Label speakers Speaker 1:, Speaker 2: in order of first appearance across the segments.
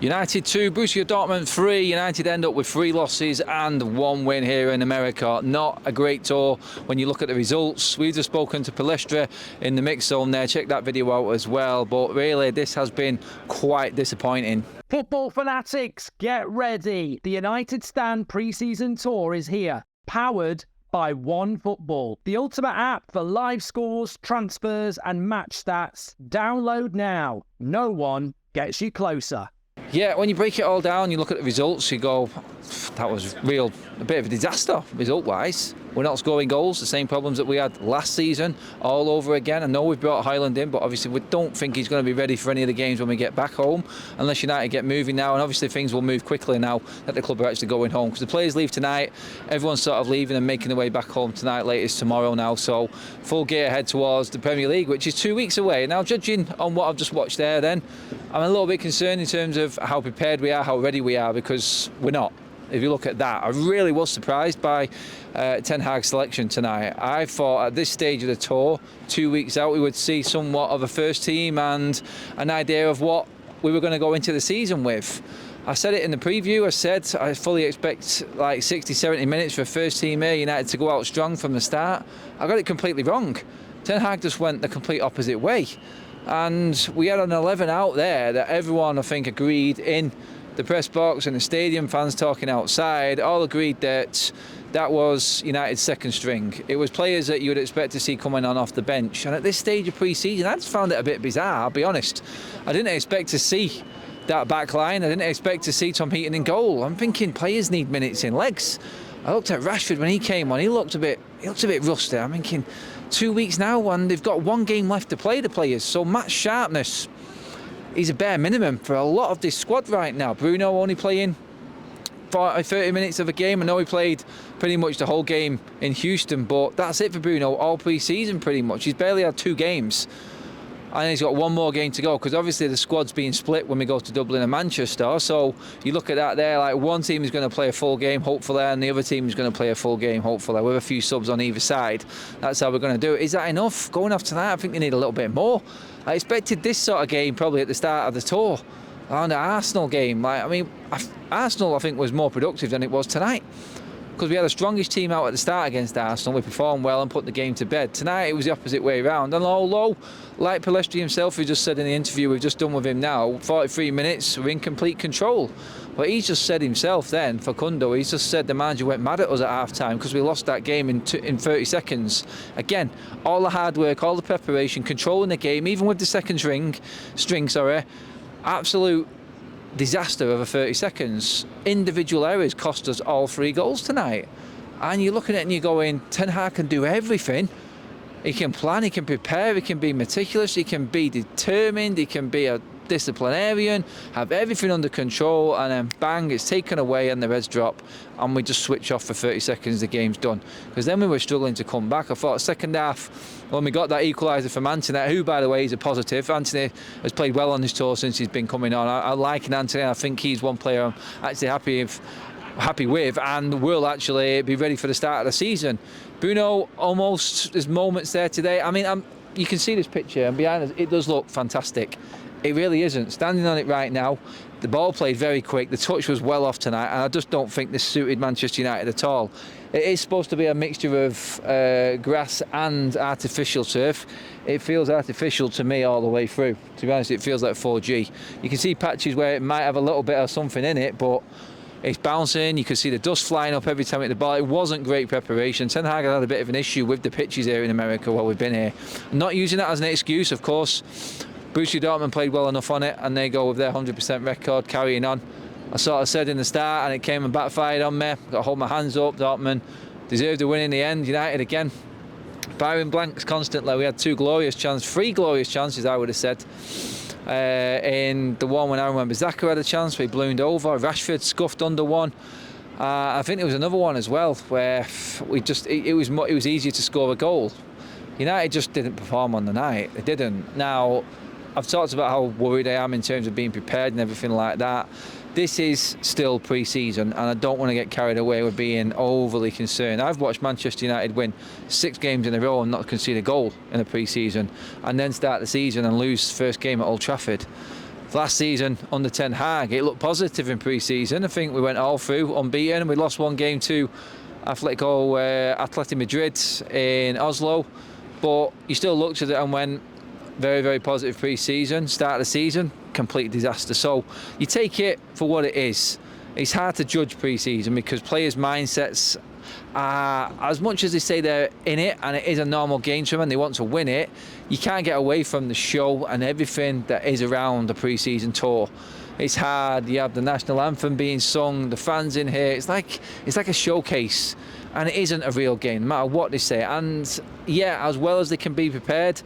Speaker 1: United 2, Borussia Dortmund 3. United end up with 3 losses and 1 win here in America. Not a great tour when you look at the results. We've just spoken to Pellistri in the mix zone there. Check that video out as well. But really, this has been quite disappointing.
Speaker 2: Football fanatics, get ready. The United Stand pre-season tour is here, powered by OneFootball, the ultimate app for live scores, transfers and match stats. Download now. No one gets you closer.
Speaker 1: Yeah, when you break it all down, you look at the results, you go, that was a bit of a disaster result-wise. We're not scoring goals, the same problems that we had last season, all over again. I know we've brought Highland in, but obviously we don't think he's going to be ready for any of the games when we get back home, unless United get moving now, and obviously things will move quickly now that the club are actually going home, because the players leave tonight, everyone's sort of leaving and making their way back home tonight, latest tomorrow now, so full gear ahead towards the Premier League, which is 2 weeks away. Now, judging on what I've just watched there then, I'm a little bit concerned in terms of how prepared we are, how ready we are, because we're not. If you look at that, I really was surprised by Ten Hag's selection tonight. I thought at this stage of the tour, 2 weeks out, we would see somewhat of a first team and an idea of what we were going to go into the season with. I said it in the preview, I said I fully expect like 60, 70 minutes for a first team here, United to go out strong from the start. I got it completely wrong. Ten Hag just went the complete opposite way. And we had an 11 out there that everyone, I think, agreed in the press box and the stadium, fans talking outside, all agreed that that was United's second string. It was players that you would expect to see coming on off the bench. And at this stage of pre-season, I just found it a bit bizarre, I'll be honest. I didn't expect to see that back line. I didn't expect to see Tom Heaton in goal. I'm thinking players need minutes in legs. I looked at Rashford when he came on. He looked a bit rusty. I'm thinking 2 weeks now and they've got 1 game left to play, the players. So match sharpness is a bare minimum for a lot of this squad right now. Bruno only playing 30 minutes of a game. I know he played pretty much the whole game in Houston, but that's it for Bruno all pre-season pretty much. He's barely had 2 games. And he's got 1 more game to go, because obviously the squad's being split when we go to Dublin and Manchester. So you look at that there, like one team is going to play a full game, hopefully, and the other team is going to play a full game, hopefully, with a few subs on either side. That's how we're going to do it. Is that enough? Going off tonight, I think they need a little bit more. I expected this sort of game probably at the start of the tour. And the Arsenal game, Arsenal I think was more productive than it was tonight, because we had the strongest team out at the start against Arsenal. We performed well and put the game to bed. Tonight it was the opposite way around. And although, like Pellistri himself, who just said in the interview we've just done with him now, 43 minutes, we're in complete control. But he just said himself then, Facundo, he just said the manager went mad at us at half-time because we lost that game in 30 seconds. Again, all the hard work, all the preparation, controlling the game, even with the second string, absolute disaster over 30 seconds. Individual errors cost us all 3 goals tonight. And you're looking at it and you're going, Ten Hag can do everything. He can plan, he can prepare, he can be meticulous, he can be determined, he can be a disciplinarian, have everything under control, and then bang, it's taken away and the Reds drop and we just switch off for 30 seconds, the game's done. Because then we were struggling to come back. I thought second half, when we got that equaliser from Anthony, who by the way is a positive. Anthony has played well on this tour since he's been coming on. I like Anthony. I think he's one player I'm actually happy with and will actually be ready for the start of the season. Bruno, almost, there's moments there today. I mean, you can see this picture and behind us, it does look fantastic. It really isn't. Standing on it right now, the ball played very quick, the touch was well off tonight, and I just don't think this suited Manchester United at all. It is supposed to be a mixture of grass and artificial turf. It feels artificial to me all the way through. To be honest, it feels like 4G. You can see patches where it might have a little bit of something in it, but it's bouncing. You can see the dust flying up every time it hit the ball. It wasn't great preparation. Ten Hag had a bit of an issue with the pitches here in America while we've been here. I'm not using that as an excuse, of course. Borussia Dortmund played well enough on it and they go with their 100% record carrying on. I sort of said in the start and it came and backfired on me. Got to hold my hands up. Dortmund deserved the win in the end. United again firing blanks constantly. We had 3 glorious chances I would have said. In the one when Aaron Wan-Bissaka had a chance, we ballooned over. Rashford scuffed under one. I think there was another one as well where it was easier to score a goal. United just didn't perform on the night. They didn't. Now, I've talked about how worried I am in terms of being prepared and everything like that. This is still pre-season and I don't want to get carried away with being overly concerned. I've watched Manchester United win 6 games in a row and not concede a goal in the pre-season and then start the season and lose first game at Old Trafford. last season under Ten Hag, it looked positive in pre-season. I think we went all through unbeaten. We lost one game to Atletico Madrid in Oslo, but you still looked at it and went very, very positive pre-season. Start of the season, complete disaster. So you take it for what it is. It's hard to judge pre-season because players' mindsets are, as much as they say they're in it and it is a normal game to them and they want to win it, you can't get away from the show and everything that is around the pre-season tour. It's hard. You have the national anthem being sung, the fans in here. It's like a showcase, and it isn't a real game, no matter what they say. And yeah, as well as they can be prepared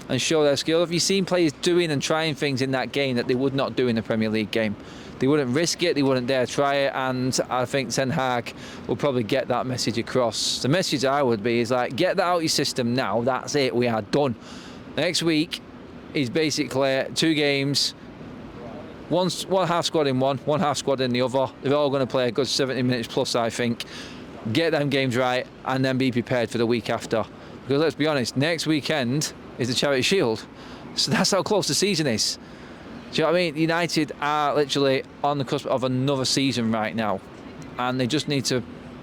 Speaker 1: and show their skill, have you seen players doing and trying things in that game that they would not do in the Premier League game? They wouldn't risk it, they wouldn't dare try it, and I think Ten Hag will probably get that message across. The message I would be is like, get that out of your system now, that's it, we are done. Next week is basically 2 games, one half squad in one half squad in the other. They're all going to play a good 70 minutes plus, I think. Get them games right and then be prepared for the week after. Because let's be honest, next weekend is the Charity Shield. So that's how close the season is. Do you know what I mean? United are literally on the cusp of another season right now. And they just need to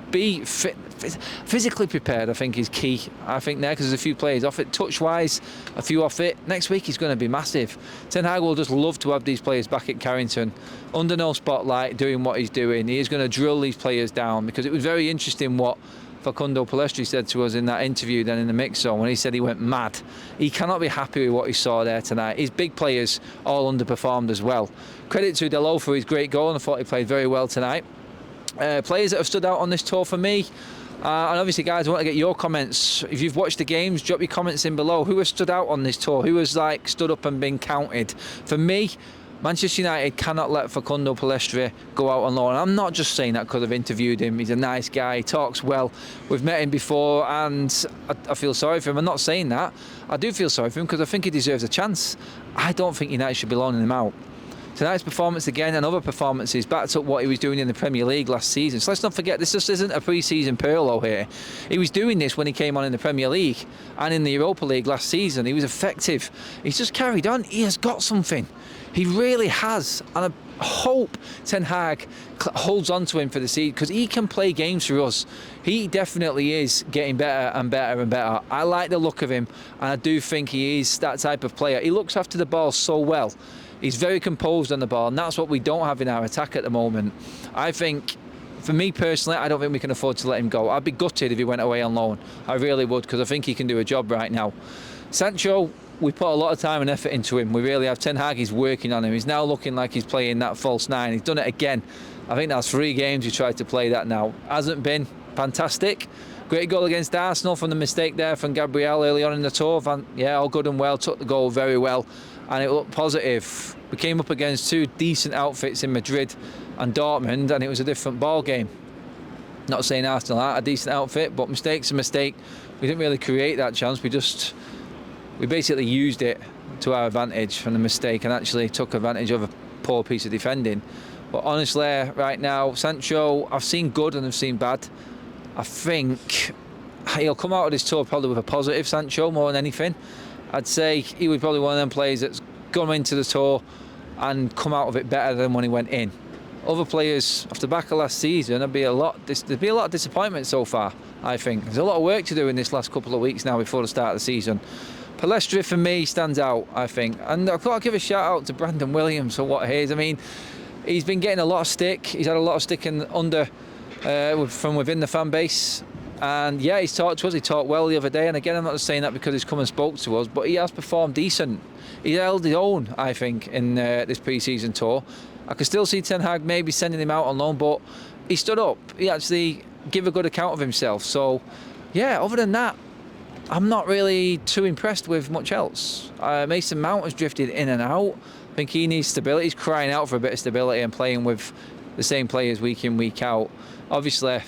Speaker 1: be physically prepared, I think, is key. I think there, because there's a few players off it. Touch-wise, a few off it. Next week is going to be massive. Ten Hag will just love to have these players back at Carrington, under no spotlight, doing what he's doing. He is going to drill these players down, because it was very interesting what Facundo Pellistri said to us in that interview then in the mix zone when he said he went mad. He cannot be happy with what he saw there tonight. His big players all underperformed as well. Credit to Delot for his great goal, and I thought he played very well tonight. Players that have stood out on this tour for me, and obviously guys, I want to get your comments. If you've watched the games, drop your comments in below. Who has stood out on this tour? Who has like stood up and been counted? For me, Manchester United cannot let Facundo Pellistri go out on loan. I'm not just saying that because I've interviewed him. He's a nice guy, he talks well. We've met him before and I feel sorry for him. I'm not saying that. I do feel sorry for him because I think he deserves a chance. I don't think United should be loaning him out. Tonight's performance again and other performances backed up what he was doing in the Premier League last season. So let's not forget, this just isn't a pre-season Pirlo here. He was doing this when he came on in the Premier League and in the Europa League last season. He was effective. He's just carried on. He has got something. He really has. And I hope Ten Hag holds on to him for the season because he can play games for us. He definitely is getting better and better and better. I like the look of him and I do think he is that type of player. He looks after the ball so well. He's very composed on the ball, and that's what we don't have in our attack at the moment. I think, for me personally, I don't think we can afford to let him go. I'd be gutted if he went away on loan. I really would, because I think he can do a job right now. Sancho, we put a lot of time and effort into him. We really have. Ten Hag is working on him. He's now looking like he's playing that false 9. He's done it again. I think that's 3 games he tried to play that now. Hasn't been fantastic. Great goal against Arsenal from the mistake there from Gabriel early on in the tour. Yeah, all good and well. Took the goal very well. And it looked positive. We came up against 2 decent outfits in Madrid and Dortmund, and it was a different ball game. Not saying Arsenal aren't a decent outfit, but mistake's a mistake. We didn't really create that chance. We basically used it to our advantage from the mistake and actually took advantage of a poor piece of defending. But honestly, right now, Sancho, I've seen good and I've seen bad. I think he'll come out of this tour probably with a positive, Sancho, more than anything. I'd say he was probably one of them players that's gone into the tour and come out of it better than when he went in. Other players off the back of last season, there'd be a lot of disappointment so far, I think. There's a lot of work to do in this last couple of weeks now before the start of the season. Pellistri for me stands out, I think. And I've got to give a shout out to Brandon Williams for what he is. I mean, he's been getting a lot of stick. He's had a lot of stick from within the fan base. And yeah, he's talked to us, he talked well the other day, and again I'm not just saying that because he's come and spoke to us, but he has performed decent. He held his own, I think, in this pre-season tour. I can still see Ten Hag maybe sending him out on loan, but he stood up. He actually gave a good account of himself. So yeah, other than that, I'm not really too impressed with much else. Mason Mount has drifted in and out. I think he needs stability. He's crying out for a bit of stability and playing with the same players week in, week out. Obviously,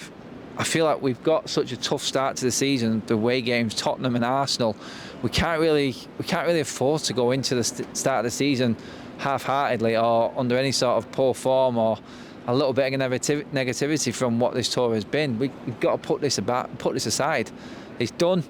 Speaker 1: I feel like we've got such a tough start to the season. The away games, Tottenham and Arsenal, we can't really afford to go into the start of the season half-heartedly or under any sort of poor form or a little bit of negativity from what this tour has been. We've got to put this aside. It's done.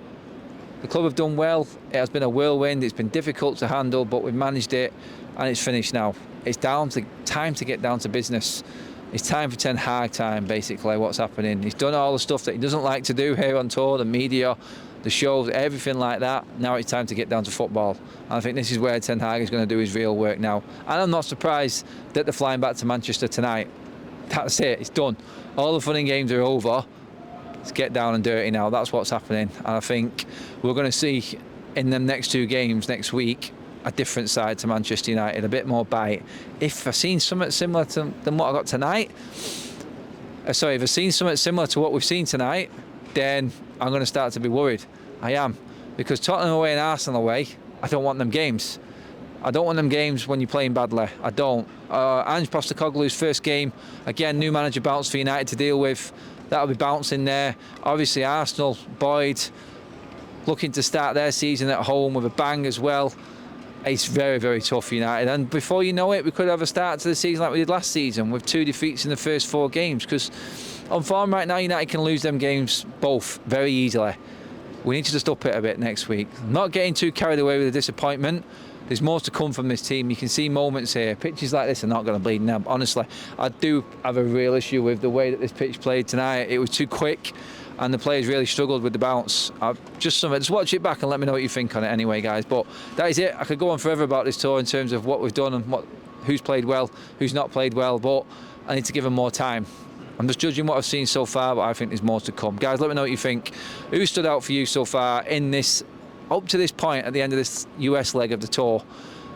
Speaker 1: The club have done well. It has been a whirlwind. It's been difficult to handle, but we've managed it, and it's finished now. it's time to get down to business. It's time for Ten Hag time, basically, what's happening. He's done all the stuff that he doesn't like to do here on tour, the media, the shows, everything like that. Now it's time to get down to football. And I think this is where Ten Hag is going to do his real work now. And I'm not surprised that they're flying back to Manchester tonight. That's it, it's done. All the fun and games are over. Let's get down and dirty now. That's what's happening. And I think we're going to see in the next 2 games next week a different side to Manchester United, a bit more bite. If I've seen something similar than what I got tonight, if I've seen something similar to what we've seen tonight, then I'm going to start to be worried. I am. Because Tottenham away and Arsenal away, I don't want them games. I don't want them games when you're playing badly. I don't. Ange Postecoglou's first game, again, new manager bounce for United to deal with. That'll be bouncing there. Obviously, Arsenal, Boyd, looking to start their season at home with a bang as well. It's very, very tough for United. And before you know it, we could have a start to the season like we did last season with 2 defeats in the first 4 games. Because on form right now, United can lose them games both very easily. We need to just up it a bit next week. Not getting too carried away with the disappointment. There's more to come from this team. You can see moments here. Pitches like this are not going to bleed now. Honestly, I do have a real issue with the way that this pitch played tonight. It was too quick, and the players really struggled with the bounce. Just watch it back and let me know what you think on it anyway, guys. But that is it. I could go on forever about this tour in terms of what we've done and who's played well, who's not played well, but I need to give them more time. I'm just judging what I've seen so far, but I think there's more to come. Guys, let me know what you think. Who stood out for you so far in this, up to this point at the end of this US leg of the tour?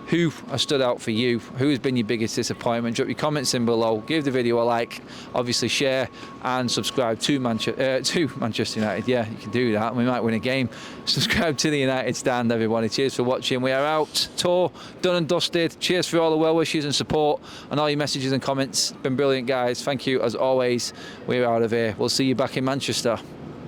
Speaker 1: Who has stood out for you? Who has been your biggest disappointment? Drop your comments in below. Give the video a like. Obviously share and subscribe to Manchester United. Yeah, you can do that. We might win a game. Subscribe to the United Stand, everybody. Cheers for watching. We are out. Tour done and dusted. Cheers for all the well wishes and support and all your messages and comments. Been brilliant, guys. Thank you as always. We're out of here. We'll see you back in Manchester.